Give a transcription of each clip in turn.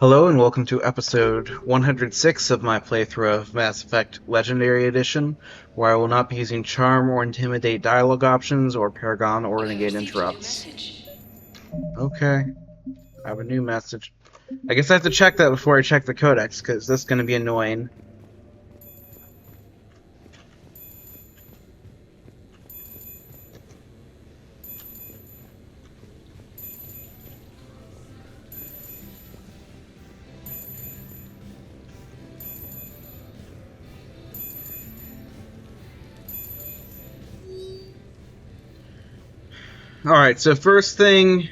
Hello and welcome to episode 106 of my playthrough of Mass Effect Legendary Edition, where I will not be using Charm or Intimidate dialogue options or Paragon or Renegade interrupts. Okay, I have a new message. I guess I have to check that before I check the codex, because this is going to be annoying. Alright, so first thing...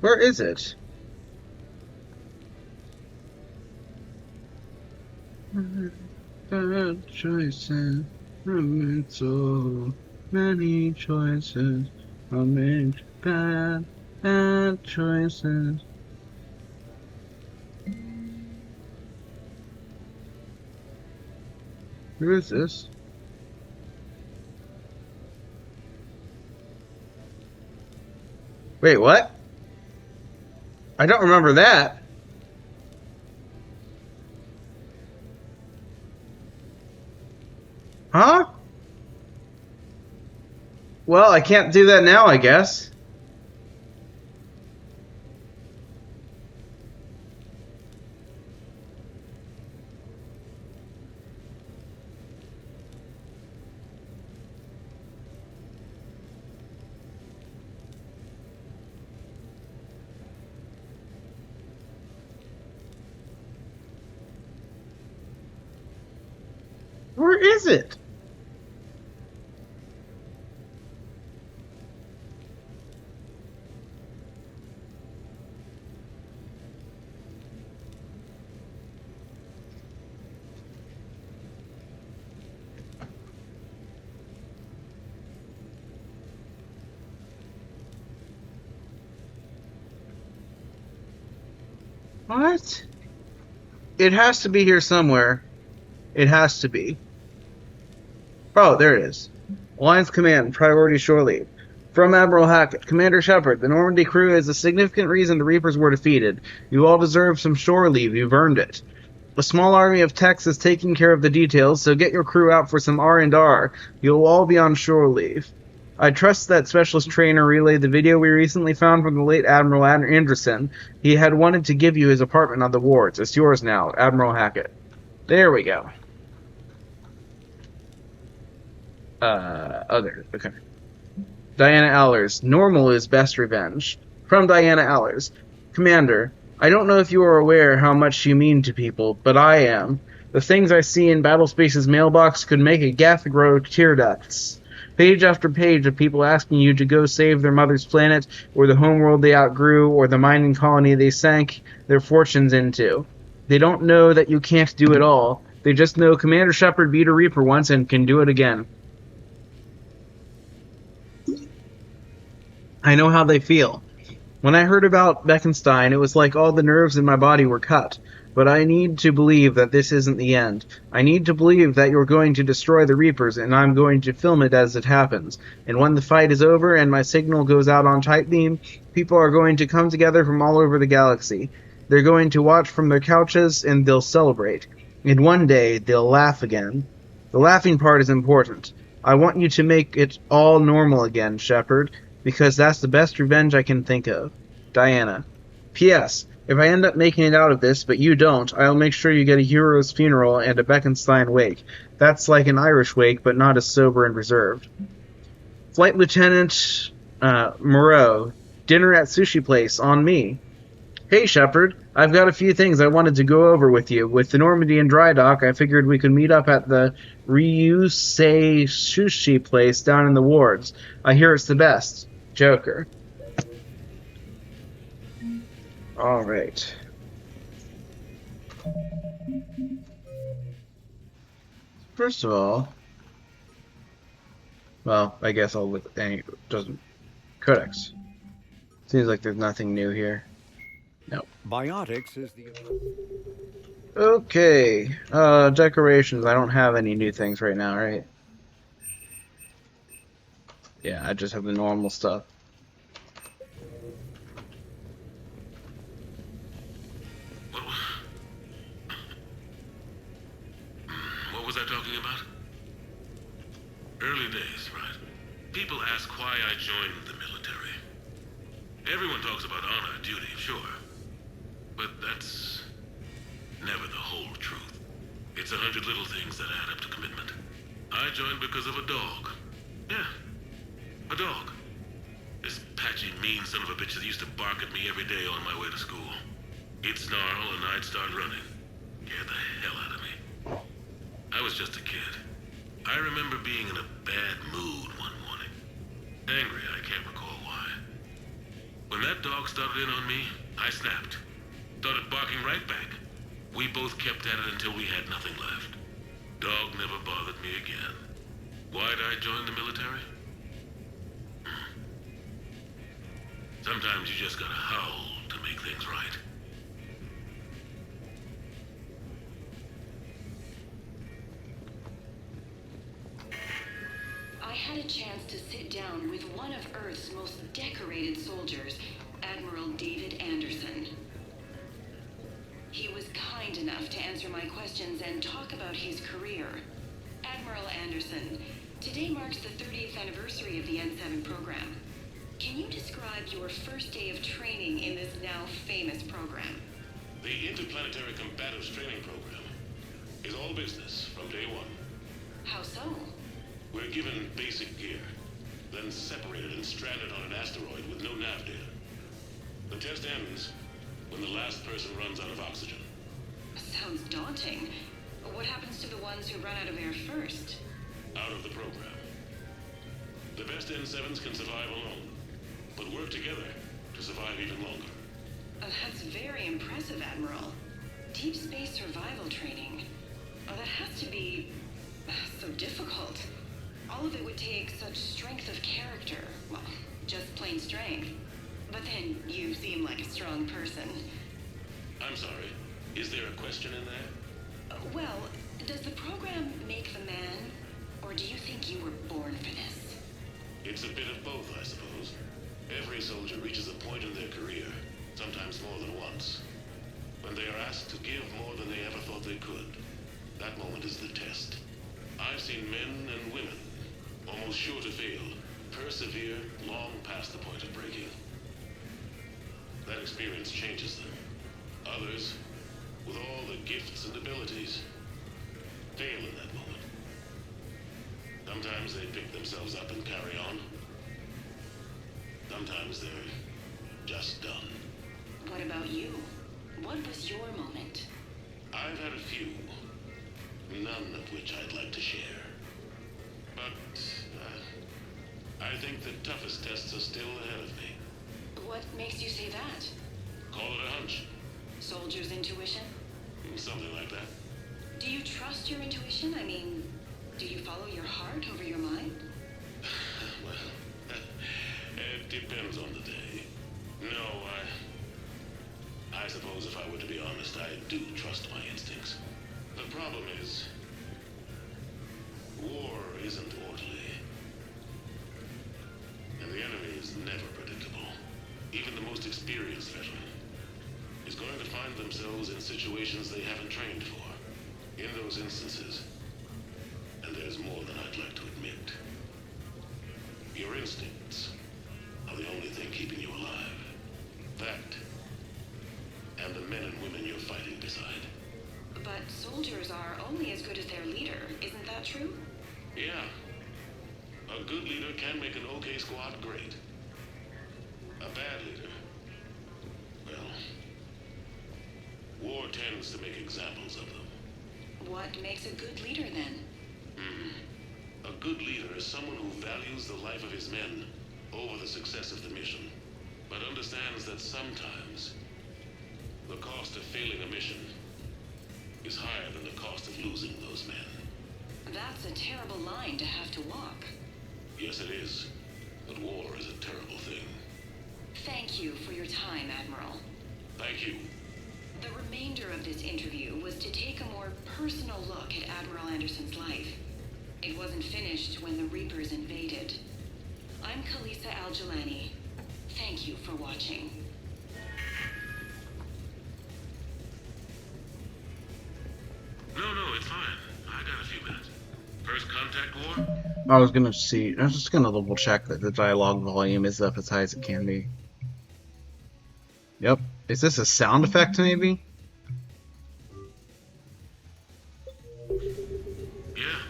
Where is it? Bad choices, I made so many choices. I made bad choices. Who is this? Wait, what? I don't remember that. Huh? Well, I can't do that now, I guess. Where is it? What? It has to be here somewhere. It has to be. Oh, there it is. Alliance Command, Priority Shore Leave. From Admiral Hackett, Commander Shepard, the Normandy crew is a significant reason the Reapers were defeated. You all deserve some shore leave, you've earned it. A small army of techs is taking care of the details, so get your crew out for some R&R. You'll all be on shore leave. I trust that Specialist Trainer relayed the video we recently found from the late Admiral Anderson. He had wanted to give you his apartment on the wards. It's yours now, Admiral Hackett. There we go. Okay. Diana Allers. Normal is best revenge. From Diana Allers. Commander, I don't know if you are aware how much you mean to people, but I am. The things I see in Battlespace's mailbox could make a Gath grow tear ducts. Page after page of people asking you to go save their mother's planet, or the homeworld they outgrew, or the mining colony they sank their fortunes into. They don't know that you can't do it all. They just know Commander Shepard beat a Reaper once and can do it again. I know how they feel. When I heard about Beckenstein, it was like all the nerves in my body were cut. But I need to believe that this isn't the end. I need to believe that you're going to destroy the Reapers, and I'm going to film it as it happens. And when the fight is over and my signal goes out on tight beam, people are going to come together from all over the galaxy. They're going to watch from their couches, and they'll celebrate. And one day, they'll laugh again. The laughing part is important. I want you to make it all normal again, Shepard. Because that's the best revenge I can think of. Diana. P.S. If I end up making it out of this, but you don't, I'll make sure you get a hero's funeral and a Beckenstein wake. That's like an Irish wake, but not as sober and reserved. Flight Lieutenant Moreau, dinner at sushi place on me. Hey, Shepard, I've got a few things I wanted to go over with you. With the Normandy and dry dock, I figured we could meet up at the Ryusei sushi place down in the wards. I hear it's the best. Joker. All right. First of all, well, I guess I'll look. Doesn't Codex. Seems like there's nothing new here. No. Biotics is the... Okay. Decorations. I don't have any new things right now, right? Yeah, I just have the normal stuff. What was I talking about? Early days, right? People ask why I joined the military. Everyone talks about honor, duty, sure. But that's never the whole truth. It's 100 little things that add up to commitment. I joined because of a dog. Yeah, a dog. This patchy, mean son of a bitch that used to bark at me every day on my way to school. He'd snarl and I'd start running. Scared the hell out of me. I was just a kid. I remember being in a bad mood one morning. Angry, I can't recall why. When that dog started in on me, I snapped. Started barking right back. We both kept at it until we had nothing left. Dog never bothered me again. Why'd I join the military? Sometimes you just gotta howl to make things right. I had a chance to sit down with one of Earth's most decorated soldiers, Admiral David Anderson. He was kind enough to answer my questions and talk about his career. Admiral Anderson, today marks the 30th anniversary of the N7 program. Can you describe your first day of training in this now famous program? The Interplanetary Combatives Training Program is all business from day one. How so? We're given basic gear, then separated and stranded on an asteroid with no nav data. The test ends when the last person runs out of oxygen. Sounds daunting. What happens to the ones who run out of air first? Out of the program. The best N7s can survive alone, but work together to survive even longer. That's very impressive, Admiral. Deep space survival training. Oh, that has to be so difficult. All of it would take such strength of character. Well, just plain strength. But then you seem like a strong person. I'm sorry, is there a question in there? Well, does the program make the man? Or do you think you were born for this? It's a bit of both, I suppose. Every soldier reaches a point in their career, sometimes more than once, when they are asked to give more than they ever thought they could. That moment is the test. I've seen men and women, almost sure to fail, persevere long past the point of breaking. That experience changes them. Others, with all the gifts and abilities, fail in that moment. Sometimes they pick themselves up and carry on. Sometimes they're just done. What about you? What was your moment? I've had a few, none of which I'd like to share. But I think the toughest tests are still ahead of me. What makes you say that? Call it a hunch. Soldier's intuition? Something like that. Do you trust your intuition? I mean, do you follow your heart over your mind? Well, it depends on the day. No, I suppose if I were to be honest, I do trust my instincts. The problem is, war isn't orderly. And the enemy is never predictable. Even the most experienced veteran is going to find themselves in situations they haven't trained for. In those instances, and there's more than I'd like to admit, your instincts are the only thing keeping you alive. That, and the men and women you're fighting beside. But soldiers are only as good as their leader, isn't that true? Yeah. A good leader can make an likes to make examples of them. What makes a good leader, then? A good leader is someone who values the life of his men over the success of the mission, but understands that sometimes the cost of failing a mission is higher than the cost of losing those men. That's a terrible line to have to walk. Yes, it is. But war is a terrible thing. Thank you for your time, Admiral. Thank you. The remainder of this interview was to take a more personal look at Admiral Anderson's life. It wasn't finished when the Reapers invaded. I'm Kalisa Al-Jalani. Thank you for watching. No, it's fine. I got a few minutes. First contact war? I was just gonna double check that the dialogue volume is up as high as it can be. Yep. Is this a sound effect, maybe? Yeah.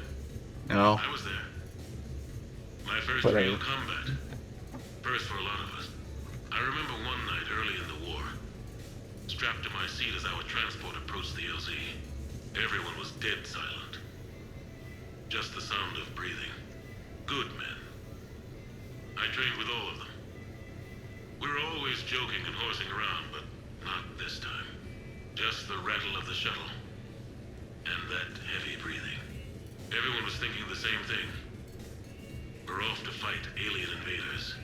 No. I was there. My first Whatever. real combat. First for a lot of us. I remember one night early in the war, strapped to my seat as our transport approached the LZ. Everyone was dead silent. Just the sound of breathing. Good men. I trained with all of them. We were always joking and horsing around, but not this time. Just the rattle of the shuttle. And that heavy breathing. Everyone was thinking the same thing. We're off to fight alien invaders.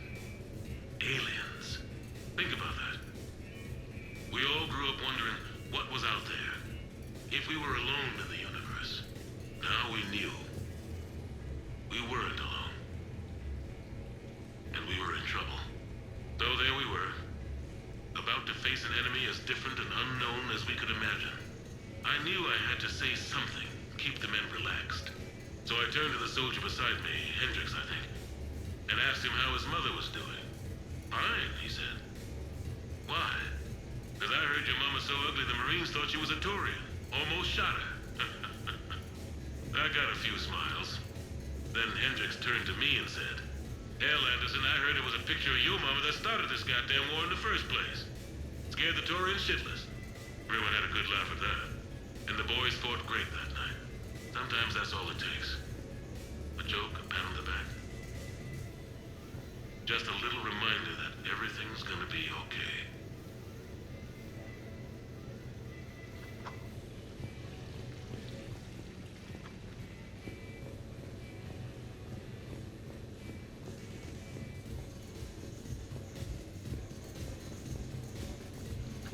Aliens. Think about that. We all grew up wondering what was out there. If we were alone in the universe. Now we knew. We weren't alone. And we were in trouble. So there we were. About to face an enemy as different and unknown as we could imagine. I knew I had to say something, keep the men relaxed. So I turned to the soldier beside me, Hendricks, I think, and asked him how his mother was doing. Fine, he said. Why? Because I heard your mama so ugly the Marines thought she was a Taurian. Almost shot her. I got a few smiles. Then Hendricks turned to me and said, "Hell, Anderson, I heard it was a picture of your mama that started this goddamn war in the first place. Scared the Taurians shitless." Everyone had a good laugh at that. And the boys fought great that night. Sometimes that's all it takes. A joke, a pat on the back. Just a little reminder that everything's gonna be okay.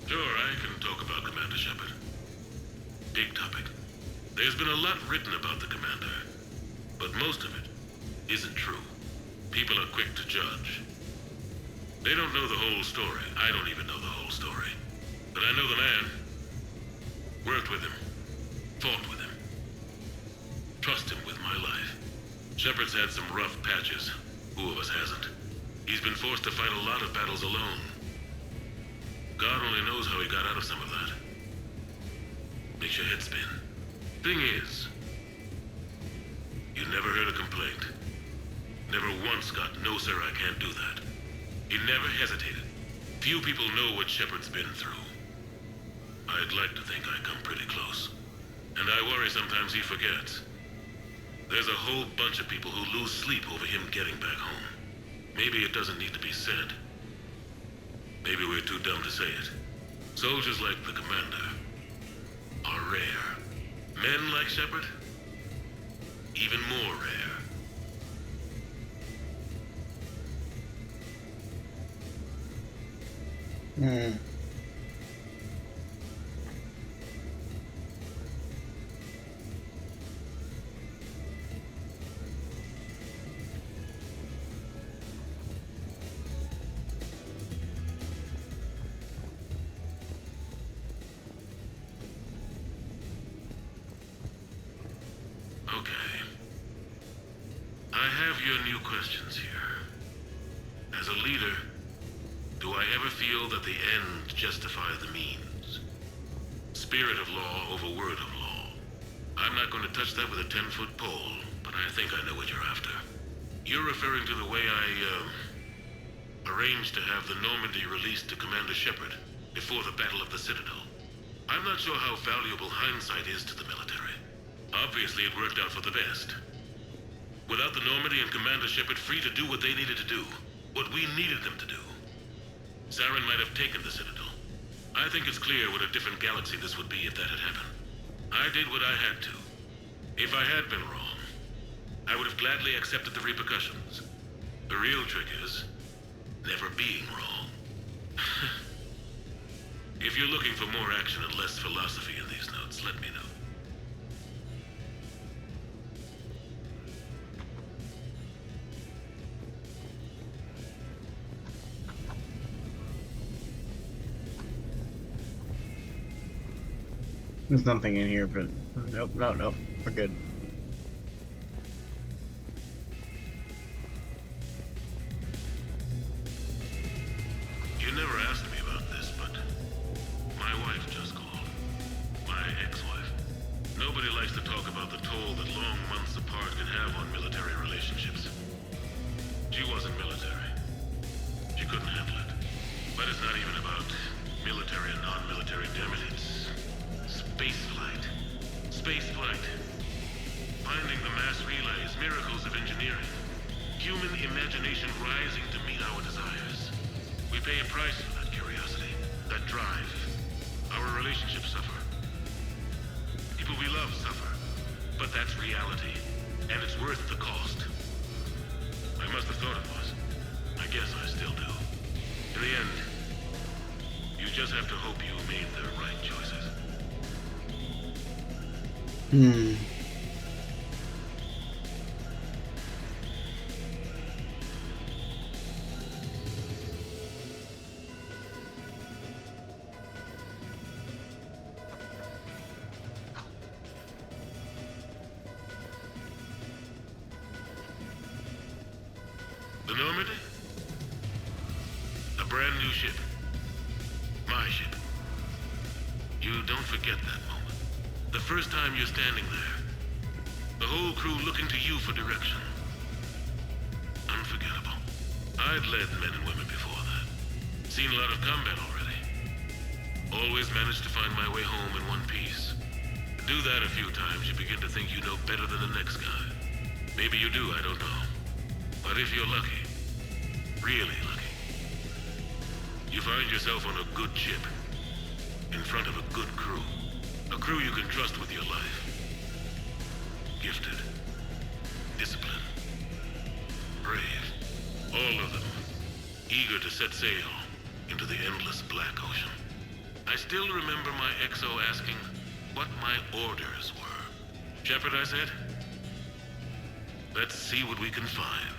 Sure, I can talk about Commander Shepard. Big topic. There's been a lot written about the Commander, but most of it isn't true. People are quick to judge. They don't know the whole story. I don't even know the whole story. But I know the man. Worked with him. Fought with him. Trust him with my life. Shepard's had some rough patches. Who of us hasn't? He's been forced to fight a lot of battles alone. God only knows how he got out of some of that. Makes your head spin. Thing is, you never heard a complaint. Never once got, "No, sir, I can't do that." He never hesitated. Few people know what Shepard's been through. I'd like to think I come pretty close. And I worry sometimes he forgets. There's a whole bunch of people who lose sleep over him getting back home. Maybe it doesn't need to be said. Maybe we're too dumb to say it. Soldiers like the Commander are rare. Men like Shepard, even more rare. Okay. I have your new questions here. As a leader, do I ever feel that the end justifies the means? Spirit of law over word of law. I'm not going to touch that with a 10-foot pole, but I think I know what you're after. You're referring to the way I, arranged to have the Normandy released to Commander Shepard before the Battle of the Citadel. I'm not sure how valuable hindsight is to the military. Obviously, it worked out for the best. Without the Normandy and Commander Shepard free to do what they needed to do, what we needed them to do, Saren might have taken the Citadel. I think it's clear what a different galaxy this would be if that had happened. I did what I had to. If I had been wrong, I would have gladly accepted the repercussions. The real trick is never being wrong. If you're looking for more action and less philosophy in these notes, let me know. There's nothing in here, but nope, no, we're good. You never asked me about this, but my wife just called. My ex-wife. Nobody likes to talk about the toll that long months apart can have on military relationships. She wasn't military. She couldn't handle it. But it's not even about military and non-military, damn it. It's spaceflight. Spaceflight. Finding the mass relays, miracles of engineering. Human imagination rising to meet our desires. We pay a price for that curiosity, that drive. Our relationships suffer. People we love suffer. But that's reality, and it's worth the cost. I must have thought it was. I guess I still do. In the end, you just have to hope you made the right choices. The Normandy? A brand new ship. My ship. You don't forget that moment. The first time you're standing there. The whole crew looking to you for direction. Unforgettable. I'd led men and women before that. Seen a lot of combat already. Always managed to find my way home in one piece. Do that a few times, you begin to think you know better than the next guy. Maybe you do, I don't know. But if you're lucky, really lucky, you find yourself on a good ship, in front of a good crew. A crew you can trust with your life. Gifted, disciplined, brave, all of them, eager to set sail into the endless black ocean. I still remember my XO asking what my orders were. Shepard, I said, let's see what we can find.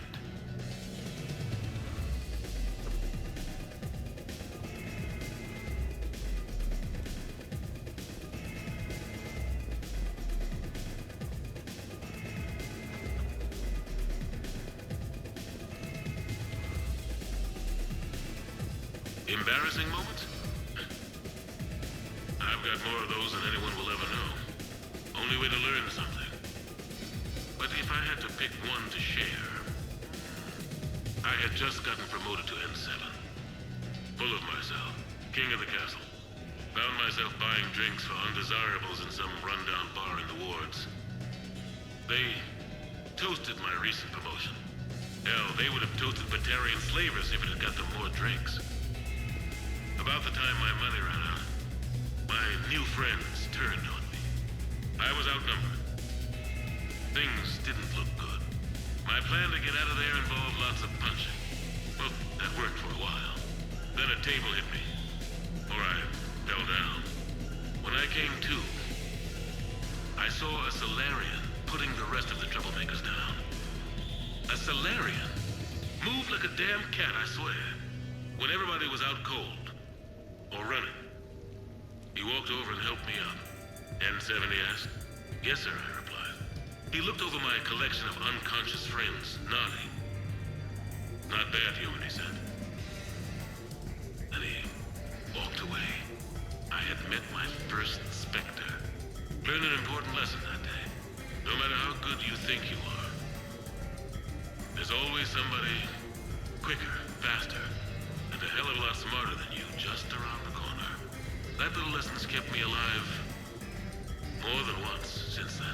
Embarrassing moments? I've got more of those than anyone will ever know. Only way to learn something. But if I had to pick one to share, I had just gotten promoted to N7. Full of myself, king of the castle. Found myself buying drinks for undesirables in some rundown bar in the wards. They toasted my recent promotion. Hell, they would have toasted Batarian slavers if it had got them more drinks. About the time my money ran out, my new friends turned on me. I was outnumbered. Things didn't look good. My plan to get out of there involved lots of punching. Well, that worked for a while. Then a table hit me, or I fell down. When I came to, I saw a Solarian putting the rest of the troublemakers down. A Solarian? Moved like a damn cat, I swear. When everybody was out cold. Or running. He walked over and helped me up. N7, he asked. Yes, sir, I replied. He looked over my collection of unconscious friends, nodding. Not bad, human, he said. Then he walked away. I had met my first Spectre. Learned an important lesson that day. No matter how good you think you are, there's always somebody quicker, faster, and a hell of a lot smarter than you just around the corner. That little lesson's kept me alive more than once since then.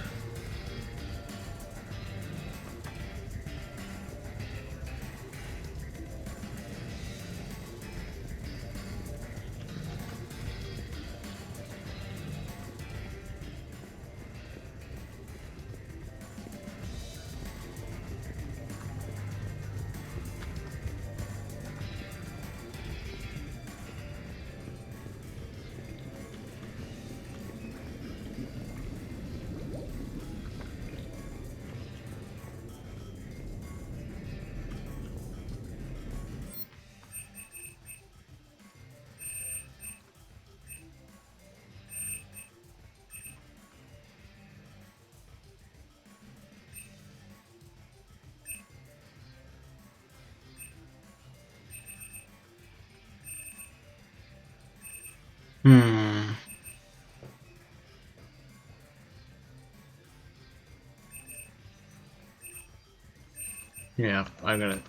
Yeah, I'm gonna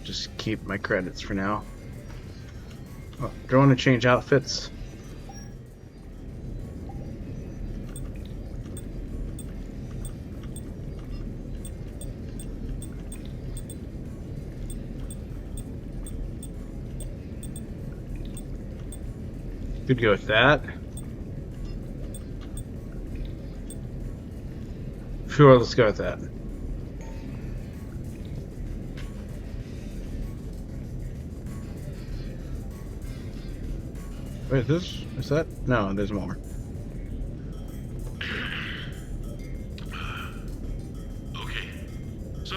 just keep my credits for now. Oh, do I want to change outfits? Could go with that. Sure, let's go with that. Wait, is that? No, there's more. Okay. So,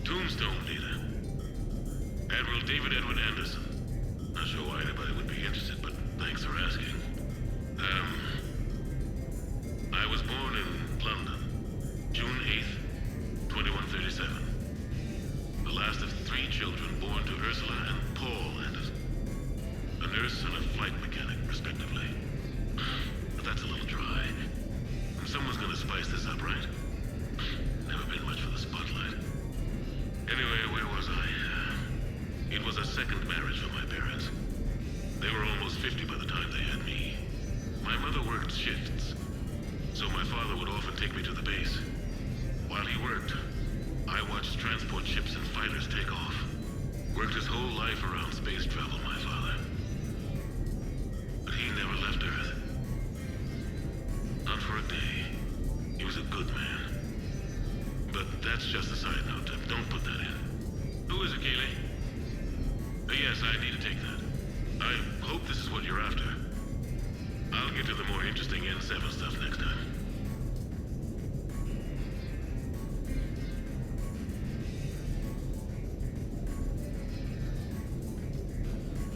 Tombstone leader. Admiral David Edward Anderson. Not sure why anybody would be interested, but thanks for asking. I was born in London, June 8th, 2137. The last of 3 children born to Ursula and Paul Anderson. A nurse and a flight mechanic, respectively. But that's a little dry. Someone's gonna spice this up, right? Never been much for the spotlight. Anyway, where was I? It was a second marriage for my parents. They were almost 50 by the time they had me. My mother worked shifts, so my father would often take me to the base. While he worked, I watched transport ships and fighters take off. Worked his whole life around space travel, my father. But he never left Earth. Not for a day. He was a good man. But that's just a side note. Don't put that in. Who is it, Kaylee? Yes, I need to take that. I hope this is what you're after. I'll get to the more interesting N7 stuff next time.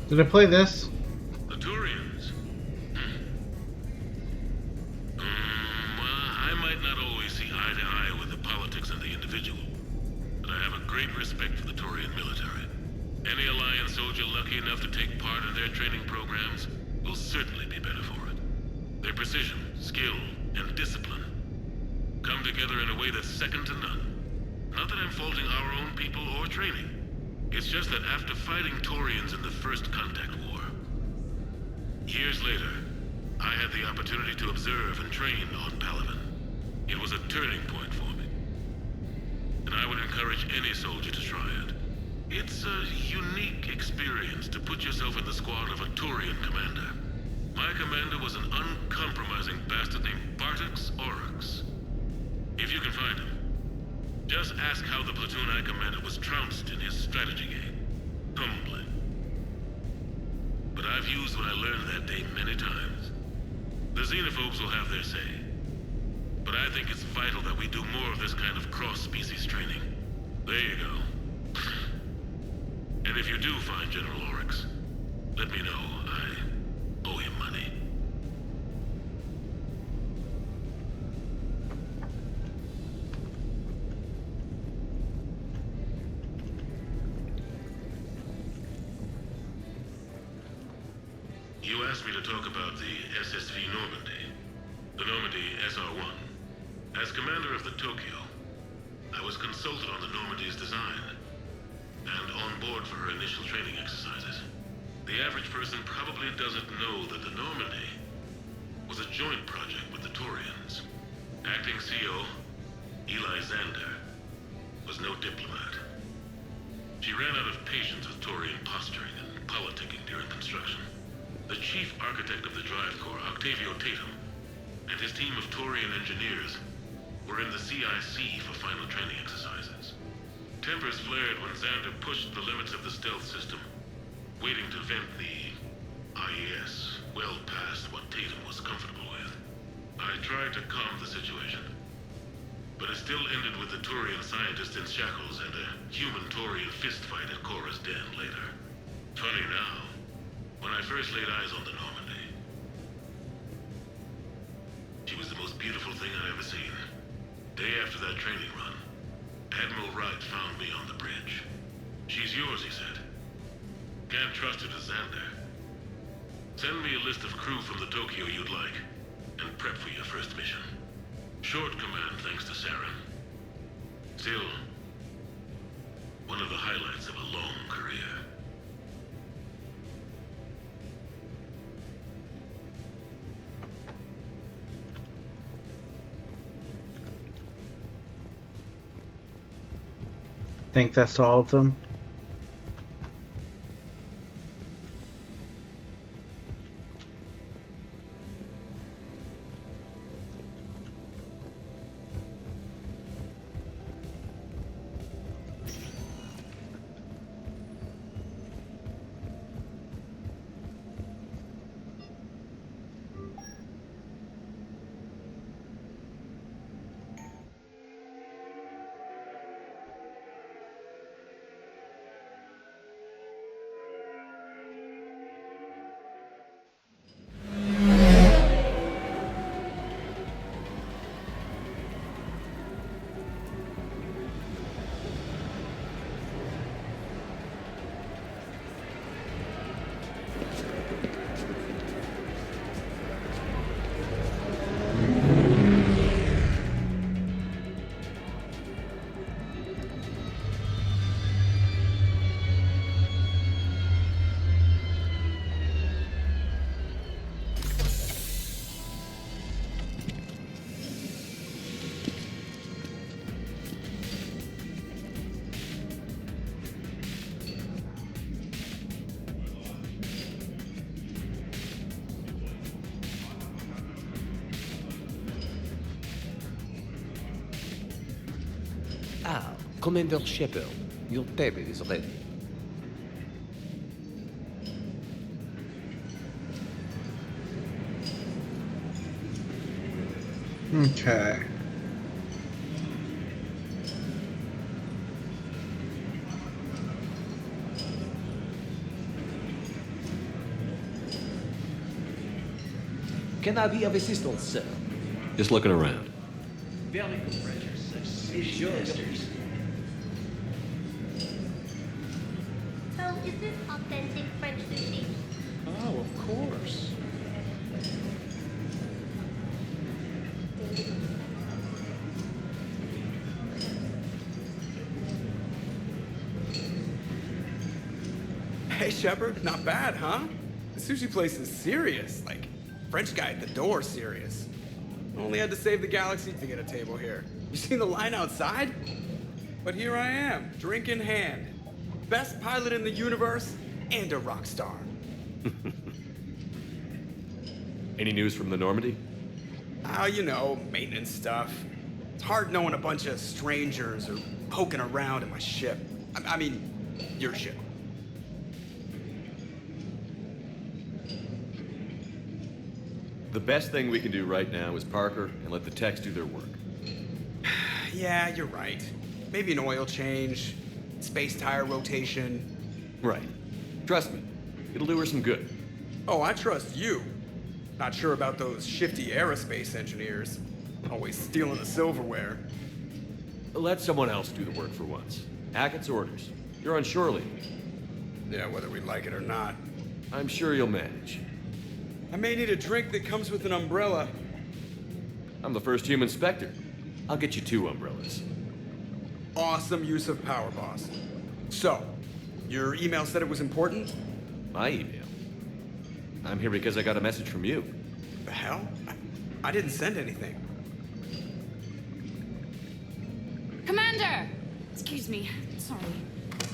Did I play this? The Turians? Well, I might not always see eye to eye with the politics and the individual, but I have a great respect for the Turian military. Any Alliance soldier lucky enough to take part in their training programs will certainly be better for it. Their precision, skill, and discipline come together in a way that's second to none. Not that I'm faulting our own people or training. It's just that after fighting Taurians in the First Contact War, years later, I had the opportunity to observe and train on Palaven. It was a turning point for me. And I would encourage any soldier to try it. It's a unique experience to put yourself in the squad of a Taurian commander. My commander was an uncompromising bastard named Bartix Oryx. If you can find him, just ask how the platoon I commanded was trounced in his strategy game. Humbling. But I've used what I learned that day many times. The xenophobes will have their say. But I think it's vital that we do more of this kind of cross-species training. There you go. And if you do find General Oryx, let me know. I owe him money. You asked me to talk about the SSV Normandy, the Normandy SR-1. As commander of the Tokyo, I was consulted on the Normandy's design, and on board for her initial training exercises. The average person probably doesn't know that the Normandy was a joint project with the Taurians. Acting CO, Eli Xander, was no diplomat. She ran out of patience with Taurian posturing and politicking during construction. The chief architect of the Drive Corps, Octavio Tatum, and his team of Taurian engineers were in the CIC for final training exercises. Tempers flared when Xander pushed the limits of the stealth system, waiting to vent the IES well past what Tatum was comfortable with. I tried to calm the situation, but it still ended with the Taurian scientist in shackles and a human Taurian fistfight at Cora's den later. Funny now, when I first laid eyes on the Normandy, she was the most beautiful thing I'd ever seen. Day after that training run, Admiral Wright found me on the bridge. She's yours, he said. Can't trust her to Xander. Send me a list of crew from the Tokyo you'd like, and prep for your first mission. Short command thanks to Saren. Still, one of the highlights of a long career. Think that's all of them? Ah, Commander Shepard, your table is ready. Okay. Can I be of assistance, sir? Just looking around. Very good, Rangers. Such masters. So, is this authentic French sushi? Oh, of course. Hey, Shepard, not bad, huh? The sushi place is serious. Like, French guy at the door serious. Only had to save the galaxy to get a table here. You seen the line outside? But here I am, drink in hand. Best pilot in the universe and a rock star. Any news from the Normandy? Oh, you know, maintenance stuff. It's hard knowing a bunch of strangers or poking around in my ship. I mean, your ship. The best thing we can do right now is park her and let the techs do their work. Yeah, you're right. Maybe an oil change, space tire rotation. Right. Trust me, it'll do her some good. Oh, I trust you. Not sure about those shifty aerospace engineers. Always stealing the silverware. Let someone else do the work for once. Hackett's orders. You're on shore leave. Yeah, whether we like it or not. I'm sure you'll manage. I may need a drink that comes with an umbrella. I'm the first human Spectre. I'll get you 2 umbrellas. Awesome use of power, boss. So, your email said it was important? My email? I'm here because I got a message from you. The hell? I didn't send anything. Commander! Excuse me. Sorry.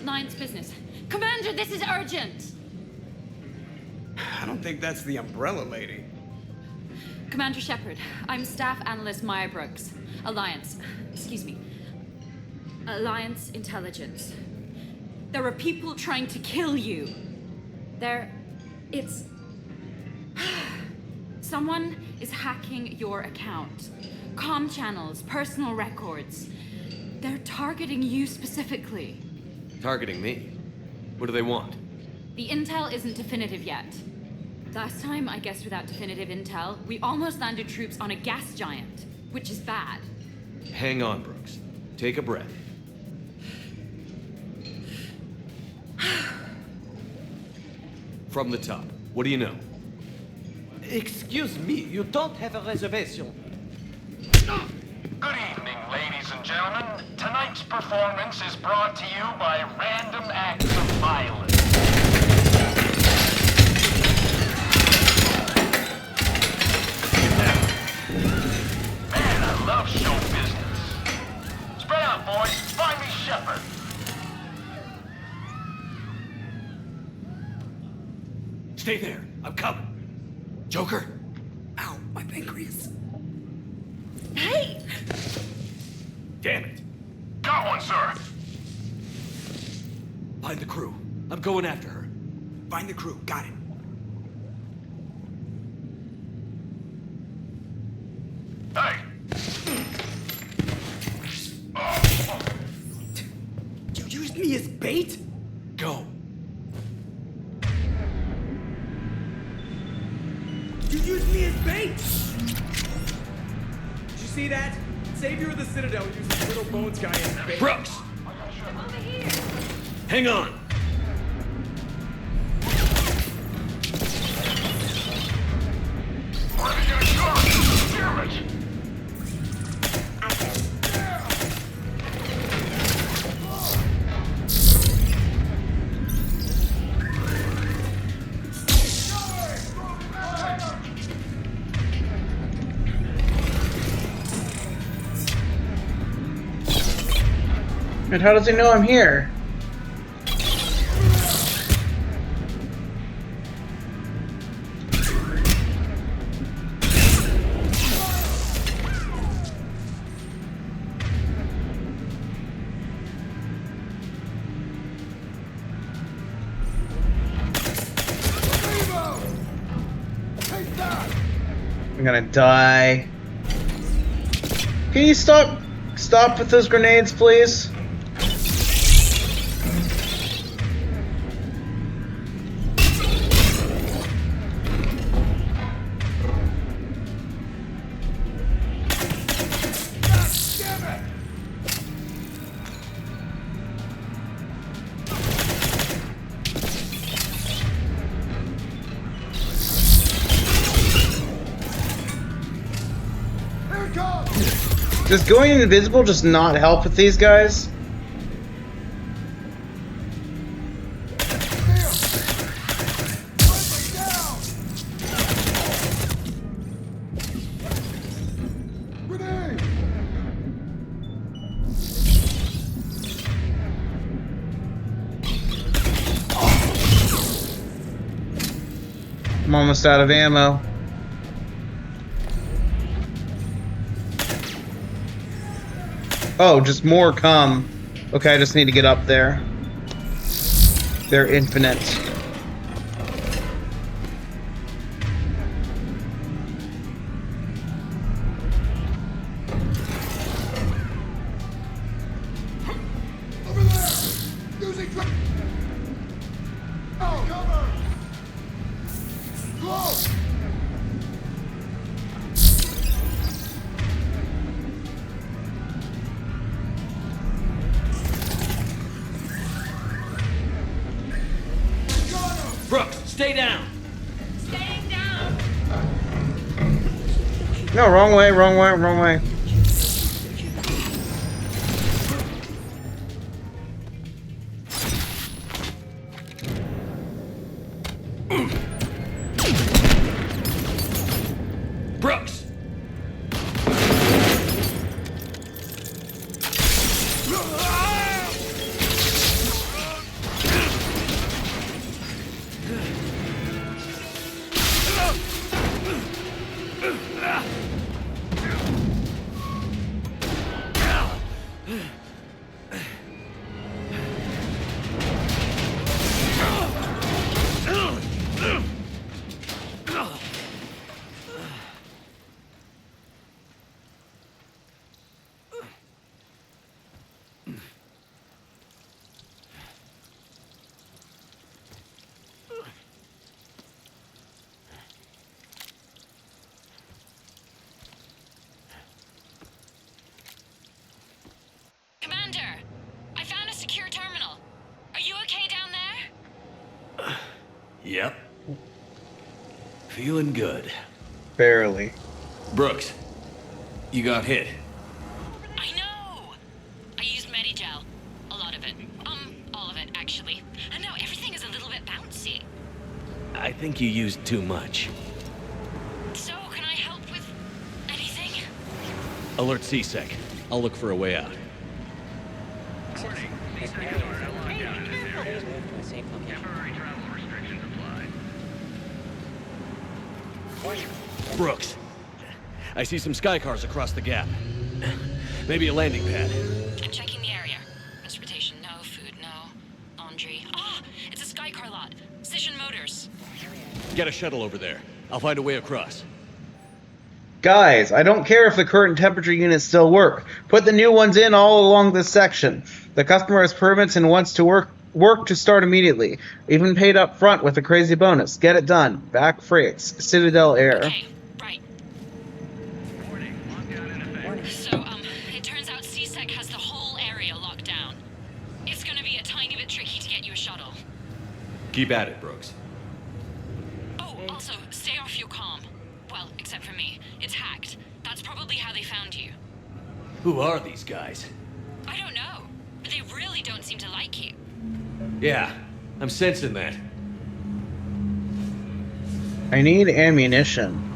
Line's business. Commander, this is urgent! I don't think that's the umbrella lady. Commander Shepard, I'm Staff Analyst Maya Brooks. Alliance. Excuse me. Alliance Intelligence. There are people trying to kill you. It's... Someone is hacking your account. Comm channels, personal records. They're targeting you specifically. Targeting me? What do they want? The intel isn't definitive yet. Last time, I guess without definitive intel, we almost landed troops on a gas giant, which is bad. Hang on, Brooks. Take a breath. From the top, what do you know? Excuse me, you don't have a reservation. Good evening, ladies and gentlemen. Tonight's performance is brought to you by Random Acts of Violence. Man, I love show business. Spread out, boys. Find me Shepard. Stay there. I'm coming. Joker? Ow, my pancreas. Hey! Damn it. Got one, sir. Find the crew. I'm going after her. Find the crew. Got it. Hey. You used me as bait? Go. You used me as bait! Did you see that? Savior of the Citadel uses Little Bones guy as bait. Brooks! Over here! Hang on. Where are they gonna go? Damn it. And how does he know I'm here? I'm gonna die. Can you stop with those grenades, please? Does going invisible just not help with these guys? I'm almost out of ammo. Oh, just more come. Okay, I just need to get up there. They're infinite. Over there! Using oh, cover! Close! Brooks, stay down! Staying down! No, wrong way, wrong way, wrong way. Yep. Feeling good. Barely. Brooks, you got hit. I know! I used Medigel. A lot of it. All of it, actually. And now everything is a little bit bouncy. I think you used too much. So, can I help with anything? Alert CSEC. I'll look for a way out. Brooks, I see some sky cars across the gap. Maybe a landing pad. I'm checking the area. Transportation, no. Food, no. Laundry. Ah! It's a Skycar lot. Cision Motors. Get a shuttle over there. I'll find a way across. Guys, I don't care if the current temperature units still work. Put the new ones in all along this section. The customer has permits and wants to work to start immediately. Even paid up front with a crazy bonus. Get it done. Back freights. Citadel Air. Okay, right. So, it turns out CSEC has the whole area locked down. It's gonna be a tiny bit tricky to get you a shuttle. Keep at it, Brooks. Oh, also, stay off your comm. Well, except for me. It's hacked. That's probably how they found you. Who are these guys? I don't know, but they really don't seem to like you. Yeah, I'm sensing that. I need ammunition.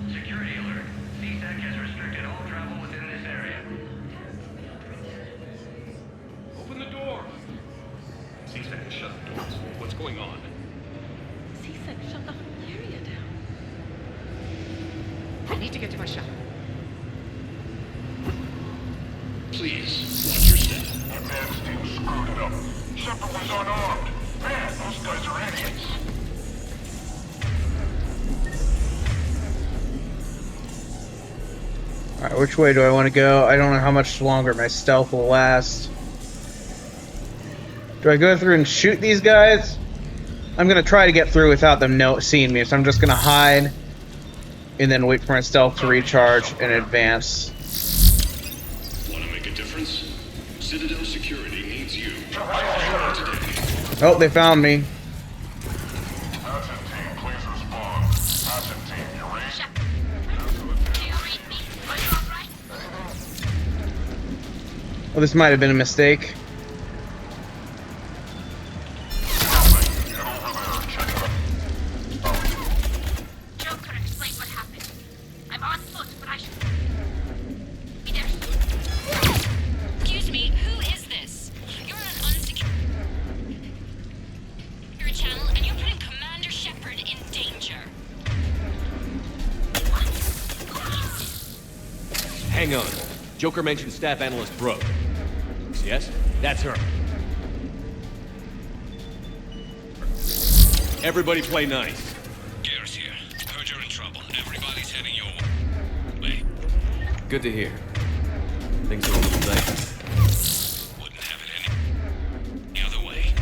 Security alert. CSEC has restricted all travel within this area. Open the door. CSEC shut the doors. What's going on? CSEC shut the whole area down. I need to get to my shop. Please, watch your step. That man's team screwed it up. Shepard was unarmed. Man, those guys are idiots. Alright, which way do I want to go? I don't know how much longer my stealth will last. Do I go through and shoot these guys? I'm going to try to get through without them seeing me, so I'm just going to hide and then wait for my stealth to recharge and advance. Want to make a difference? Citadel Security needs you. Oh, they found me. Hudson team, please respond. Hudson team, you read? Do you read me? Are you alright? Oh, this might have been a mistake. Get over there and check it out. Joker, explain what happened. I'm on foot, but I should be there. Excuse me, who is this? You're on an unsecure channel, and you're putting Commander Shepard in danger. Hang on. Joker mentioned Staff Analyst Brooke. Yes? That's her. Everybody play nice. Garrett's here. Heard you're in trouble. Everybody's heading your way. Good to hear. Things are a little dicey. Wouldn't have it any other way.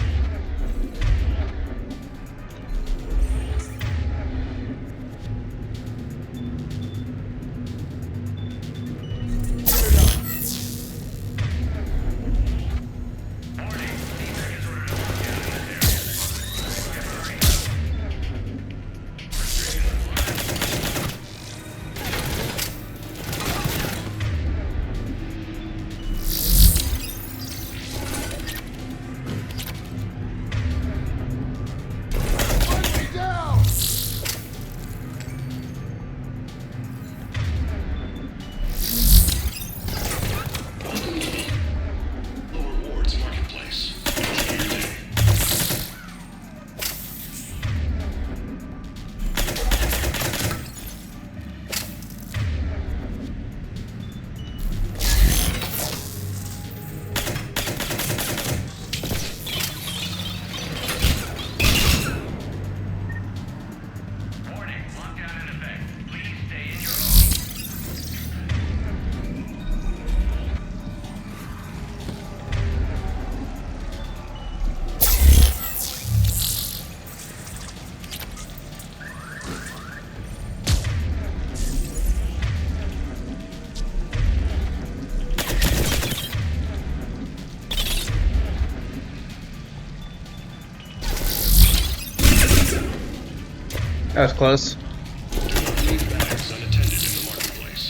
That was close. Meat bags unattended in the marketplace.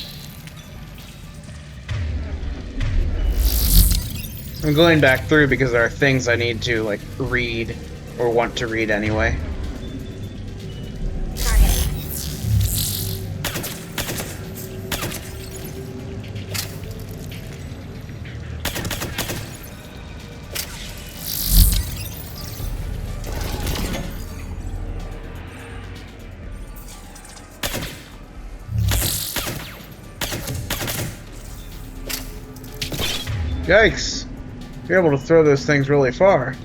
I'm going back through because there are things I need to, like, read, or want to read anyway. Yikes! You're able to throw those things really far.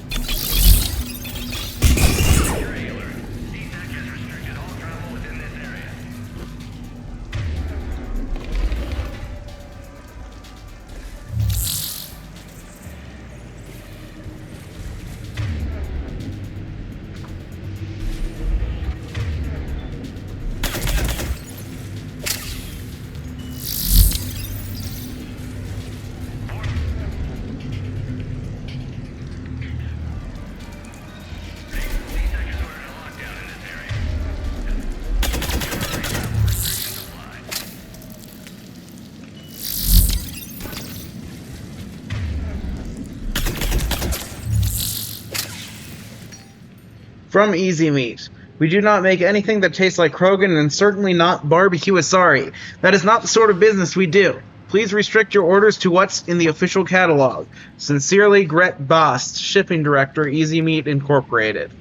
From Easy Meat. We do not make anything that tastes like Krogan, and certainly not barbecue asari. That is not the sort of business we do. Please restrict your orders to what's in the official catalog. Sincerely, Gret Bast, Shipping Director, Easy Meat Incorporated.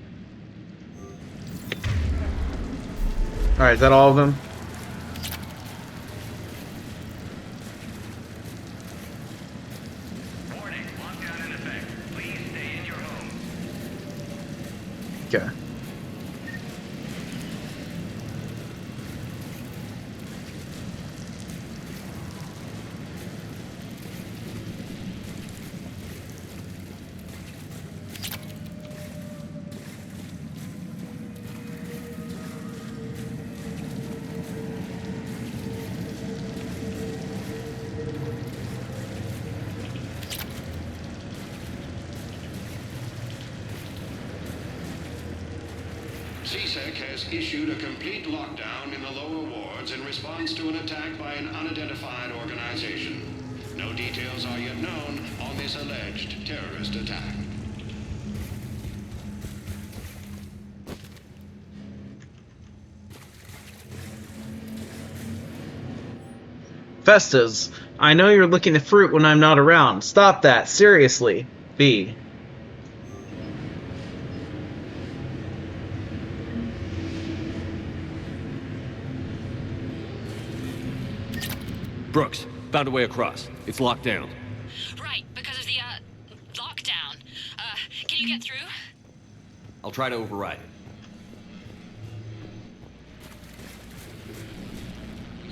Alright, is that all of them? Okay. CSEC has issued a complete lockdown in the lower wards in response to an attack by an unidentified organization. No details are yet known on this alleged terrorist attack. Festas, I know you're looking at fruit when I'm not around. Stop that, seriously. B. Brooks, found a way across. It's locked down. Right, because of the, lockdown. Can you get through? I'll try to override it.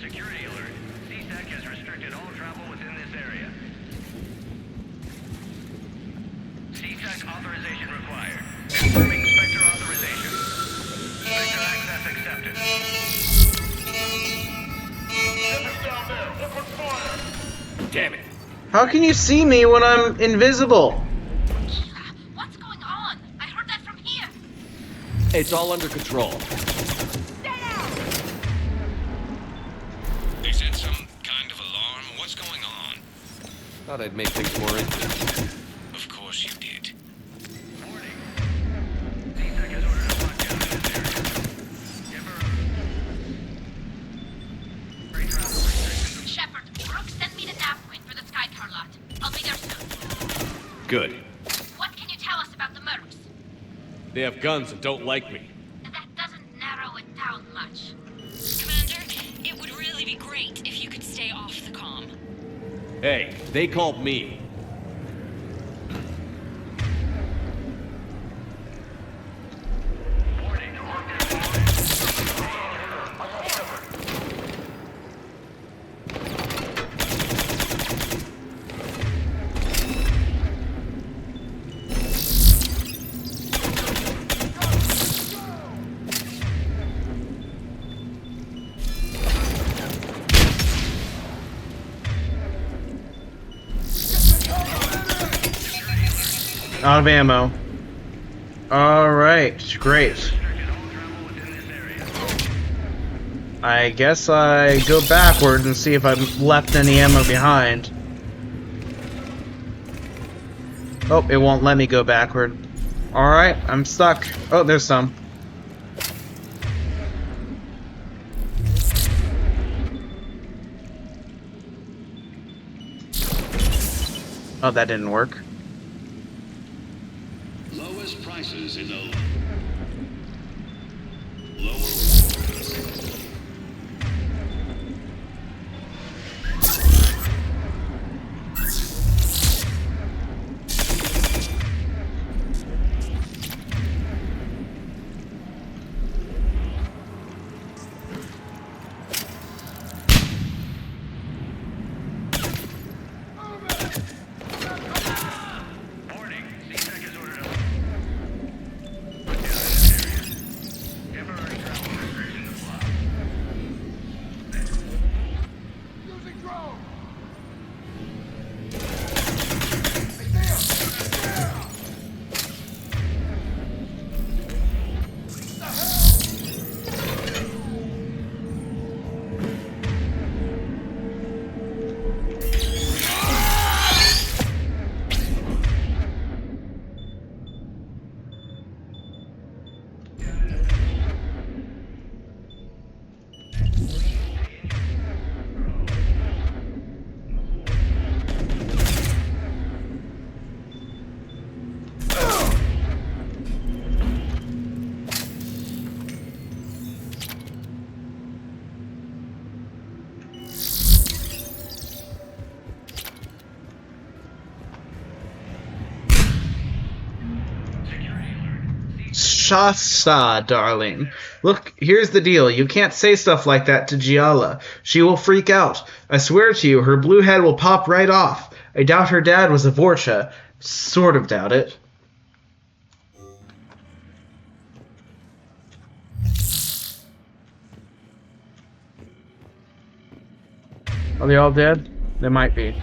Security alert. CSEC has restricted all travel within this area. CSEC authorization required. Confirming Spectre authorization. Spectre access accepted. Ship down there. Open fire. Damn it. How can you see me when I'm invisible? What's going on? I heard that from here. It's all under control. Is that some kind of alarm? What's going on? Thought I'd make things more interesting. Of course you did. Warning. CSEC has ordered a lockdown in this area. Temporary travel restrictions. Shepard, Brooks sent me the nav point for the Skycar lot. I'll be there soon. Good. What can you tell us about the mercs? They have guns and don't like me. That doesn't narrow it down much. Commander, it would really be great if you could stay off the comm. Hey, they called me. Warning. Out of ammo. Alright, great. Restricted all travel within this area. I guess I go backward and see if I've left any ammo behind. Oh, it won't let me go backward. Alright, I'm stuck. Oh, there's some. Oh, that didn't work. Lowest prices in the lower. Shasta, darling. Look, here's the deal. You can't say stuff like that to Giala. She will freak out. I swear to you, her blue head will pop right off. I doubt her dad was a Vorcha. Sort of doubt it. Are they all dead? They might be.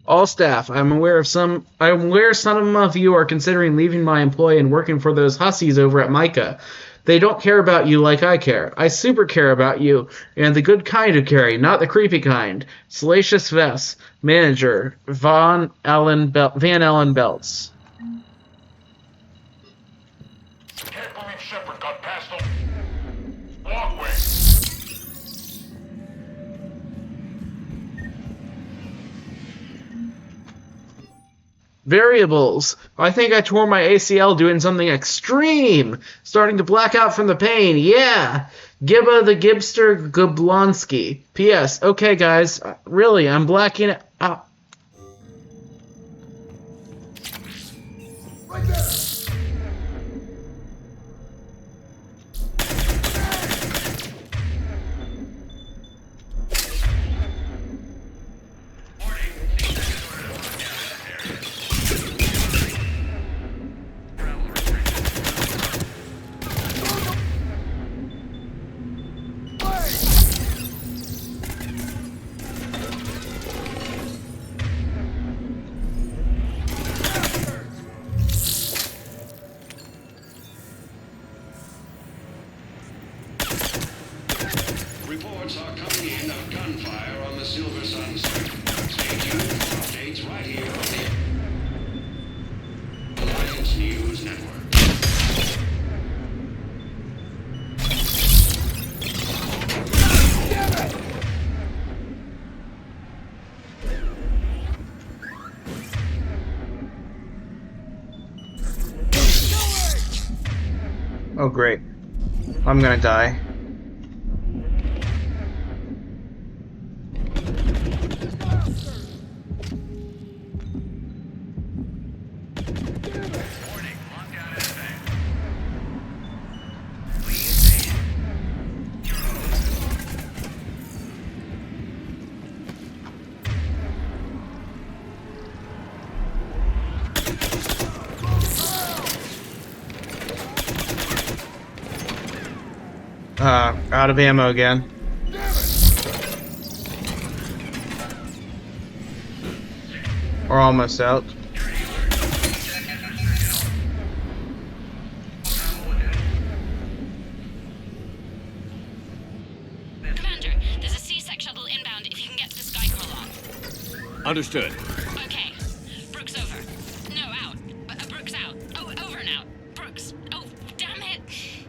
All staff, I'm aware some of you are considering leaving my employ and working for those hussies over at Micah. They don't care about you like I care. I super care about you, and the good kind of caring, not the creepy kind. Salacious Vess, manager, Van Allen Belts. Can't believe Shepard got past the walkway. Variables. I think I tore my ACL doing something extreme. Starting to black out from the pain. Yeah. Gibba the Gibster Gublonsky. P.S. Okay, guys. Really, I'm blacking out. Right there! Reports are coming in of gunfire on the Silver Sun sector. Stay tuned for updates right here on the Alliance News Network. Oh, great. I'm gonna die. Out of ammo again. We're almost out. Understood. Okay. Brooks over. No, out. Brooks out. Oh, over and out. Brooks. Oh, damn it.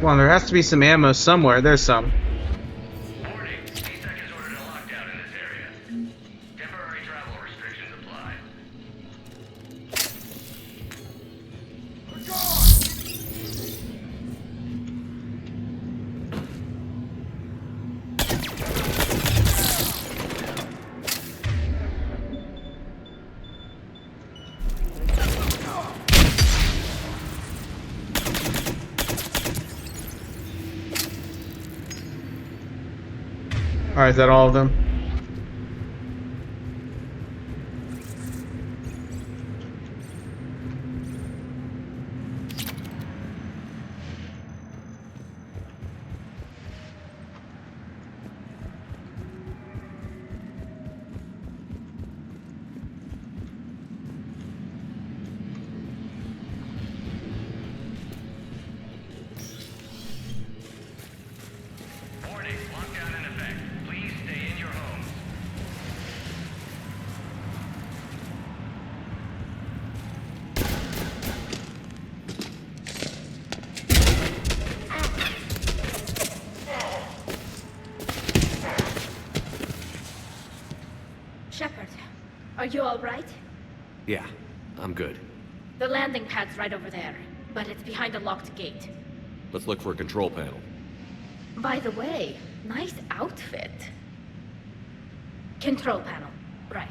Come on, there has to be some ammo somewhere. There's some. Warning. C-Sec has ordered a lockdown in this area. Temporary travel restrictions apply. Alright, is that all of them? Warning. Lockdown in effect. Please stay in your homes. Shepard, are you all right? Yeah, I'm good. The landing pad's right over there, but it's behind a locked gate. Let's look for a control panel. By the way, nice outfit. Control panel, right.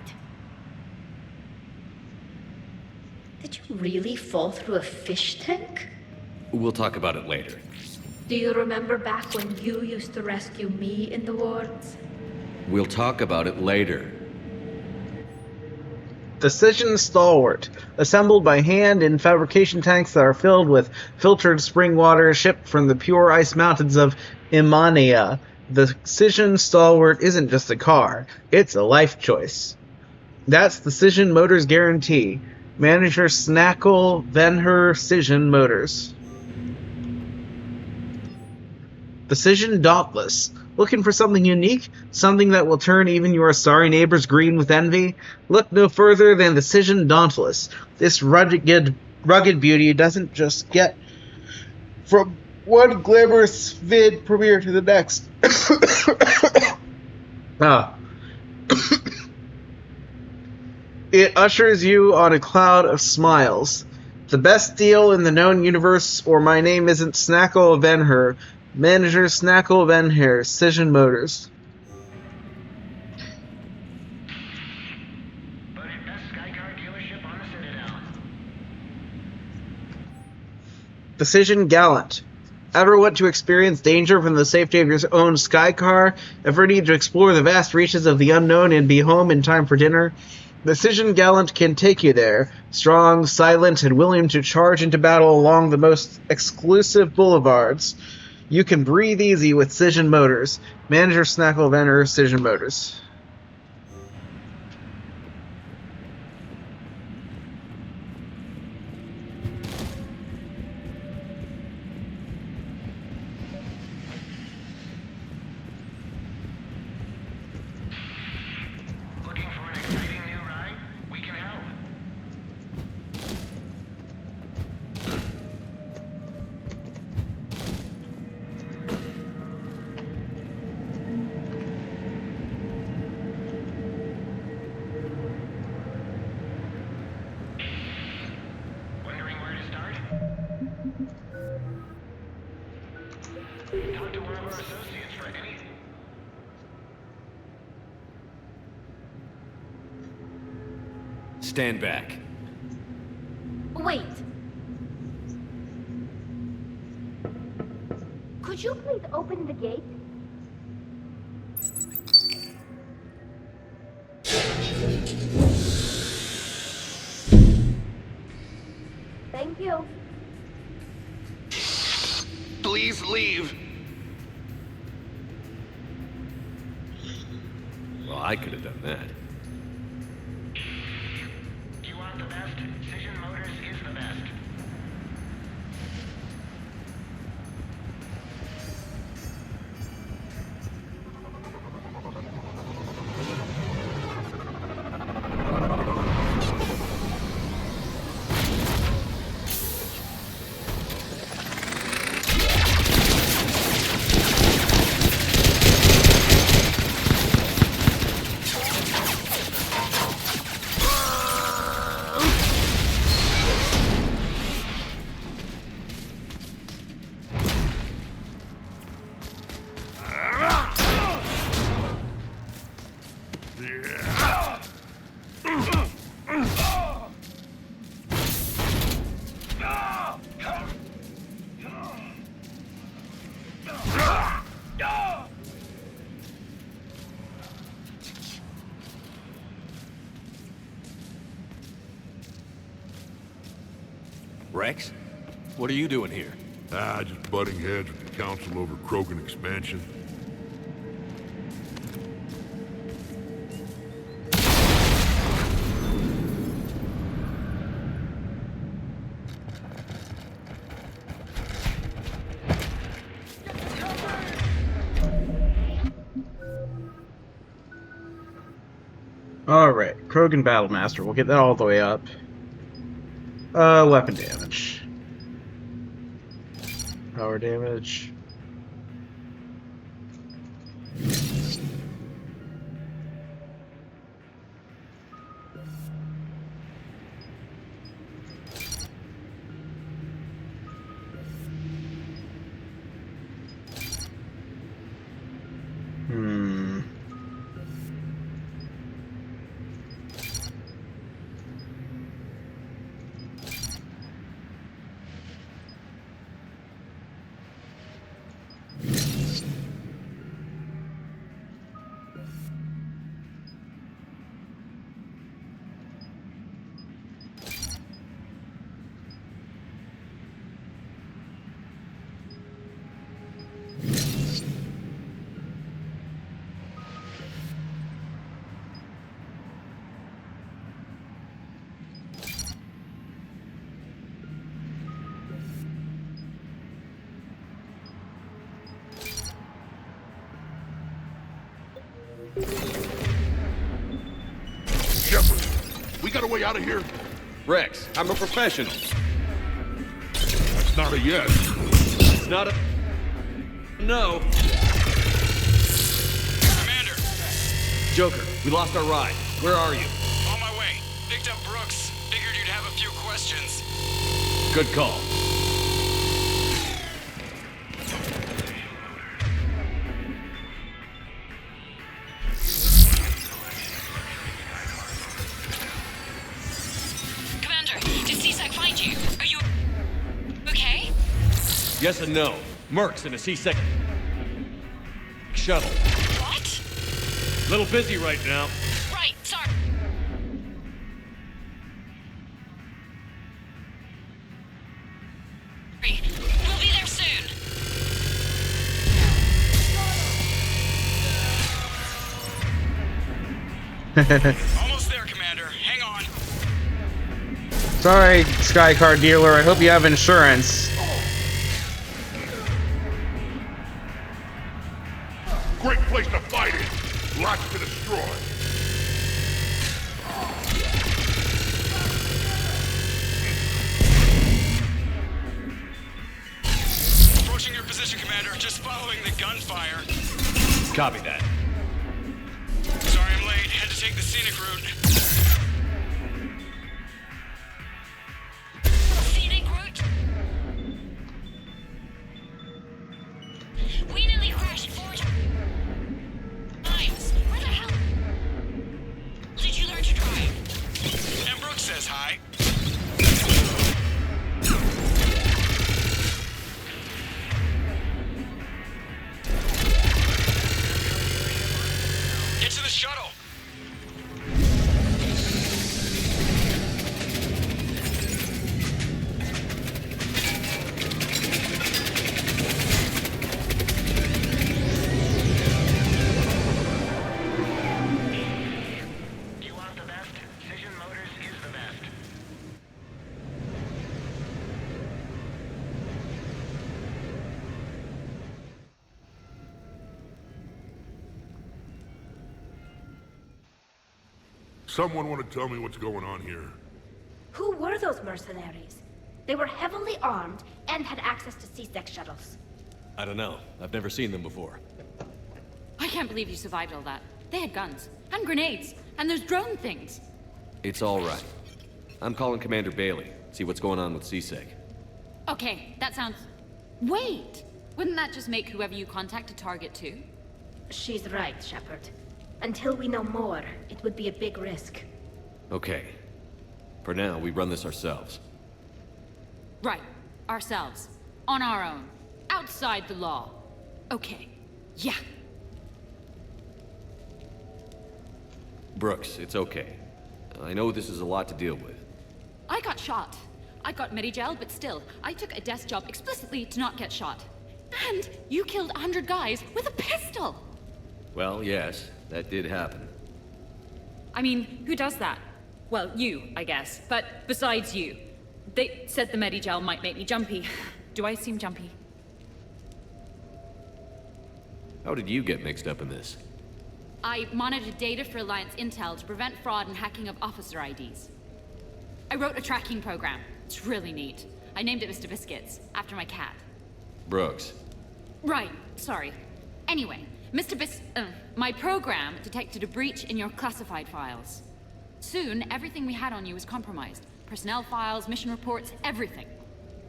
Did you really fall through a fish tank? We'll talk about it later. Do you remember back when you used to rescue me in the wards? We'll talk about it later. Decision Stalwart, assembled by hand in fabrication tanks that are filled with filtered spring water shipped from the pure ice mountains of Imania. The Decision Stalwart isn't just a car, it's a life choice. That's Decision Motors guarantee. Manager Snackle Venher Cision Motors. Decision Dauntless. Looking for something unique? Something that will turn even your sorry neighbors green with envy? Look no further than Decision Dauntless. This rugged beauty doesn't just get from one glamorous vid premiere to the next. It ushers you on a cloud of smiles. The best deal in the known universe, or my name isn't Snackle Venher. Manager Snackle Venher, Cision Motors. But it best Skycar dealership on the Citadel. Decision Gallant. Ever want to experience danger from the safety of your own Skycar? Ever need to explore the vast reaches of the unknown and be home in time for dinner? Decision Gallant can take you there. Strong, silent, and willing to charge into battle along the most exclusive boulevards. You can breathe easy with Cision Motors. Manager Snackle Venner, Cision Motors. Looking for an exciting new ride? We can help. Wondering where to start? Talk to one of our associates for anything. Stand back. Wait. Could you please open the gate? Thank you. Please leave. Well, I could have done that. You want the best? Cision Motors is the best. Rex? What are you doing here? Just butting heads with the Council over Krogan expansion. Alright, Krogan Battlemaster. We'll get that all the way up. Weapon damage. Power damage. Shepard, we got a way out of here? Rex, I'm a professional. That's not a yes. It's not a... No. Commander! Joker, we lost our ride. Where are you? On my way. Picked up Brooks. Figured you'd have a few questions. Good call. Yes and no. Merc's in a C-sec shuttle. What? Little busy right now. Right, sorry. We'll be there soon. Almost there, Commander. Hang on. Sorry, Skycar dealer. I hope you have insurance. Great place to fight in. Lots to destroy. Approaching your position, Commander. Just following the gunfire. Copy that. Sorry I'm late. Had to take the scenic route. Scenic route? We nearly crashed 4 times. Where the hell did you learn to drive? And Brooks says hi. Get to the shuttle. You want the best? Fission Motors is the best. Someone want to tell me what's going on here? Who were those mercenaries? They were heavily armed and had access to C-Sec shuttles. I don't know. I've never seen them before. I can't believe you survived all that. They had guns, and grenades, and those drone things. It's all right. I'm calling Commander Bailey. See what's going on with C-Sec. Okay, that sounds... Wait! Wouldn't that just make whoever you contact a target too? She's right, Shepard. Until we know more, it would be a big risk. Okay. For now, we run this ourselves. Right. Ourselves. On our own. Outside the law. Okay. Yeah. Brooks, it's okay. I know this is a lot to deal with. I got shot. I got Medi-gel, but still, I took a desk job explicitly to not get shot. And you killed 100 guys with a pistol! Well, yes, that did happen. I mean, who does that? Well, you, I guess. But besides you. They said the Medi-gel might make me jumpy. Do I seem jumpy? How did you get mixed up in this? I monitored data for Alliance intel to prevent fraud and hacking of officer IDs. I wrote a tracking program. It's really neat. I named it Mr. Biscuits, after my cat. Brooks. Right, sorry. Anyway, my program detected a breach in your classified files. Soon, everything we had on you was compromised. Personnel files, mission reports, everything.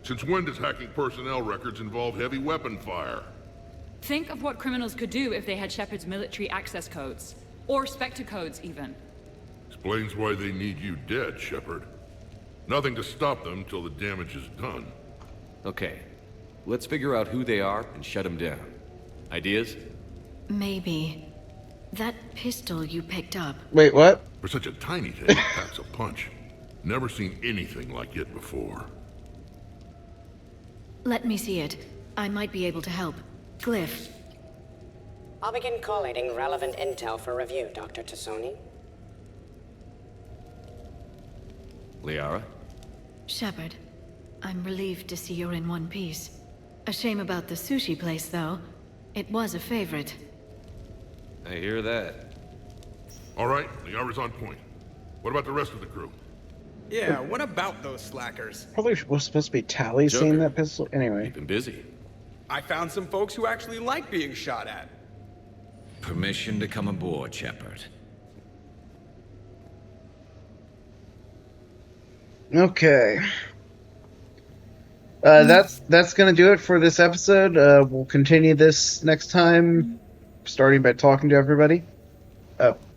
Since when does hacking personnel records involve heavy weapon fire? Think of what criminals could do if they had Shepard's military access codes. Or Spectre codes, even. Explains why they need you dead, Shepard. Nothing to stop them till the damage is done. Okay. Let's figure out who they are and shut them down. Ideas? Maybe. That pistol you picked up. Wait, what? For such a tiny thing, it packs a punch. Never seen anything like it before. Let me see it. I might be able to help. Glyph. I'll begin collating relevant intel for review, Dr. Tassoni. Liara? Shepard, I'm relieved to see you're in one piece. A shame about the sushi place, though. It was a favorite. I hear that. All right, Liara's on point. What about the rest of the crew? Yeah, what about those slackers? Probably was supposed to be Tally seeing that pistol. Anyway. Keep him busy. I found some folks who actually like being shot at. Permission to come aboard, Shepard. Okay. That's gonna do it for this episode. We'll continue this next time, starting by talking to everybody.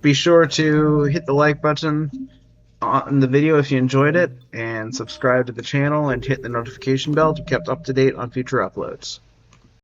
Be sure to hit the like button on the video if you enjoyed it, and subscribe to the channel and hit the notification bell to be kept up to date on future uploads.